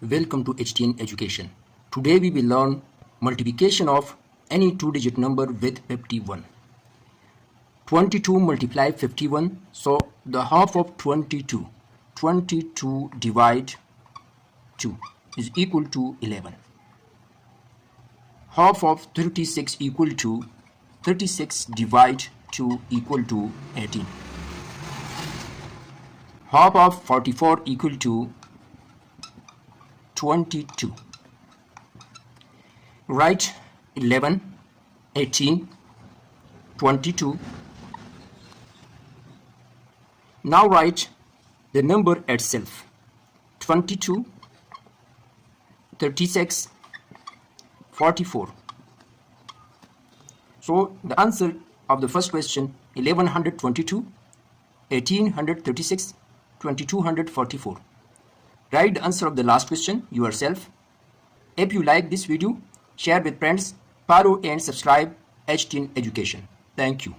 Welcome to HTN Education. Today we will learn multiplication of any two-digit number with 51. 22 multiply 51, so the half of 22 divide 2 is equal to 11. Half of 36 equal to 36 divide 2 equal to 18. Half of 44 equal to 22. Write 11, 18, 22. Now write the number itself: 22, 36, 44. So the answer of the first question: 1122, 1836, 2244. Write the answer of the last question yourself. If you like this video, share with friends, follow and subscribe HTN Education. Thank you.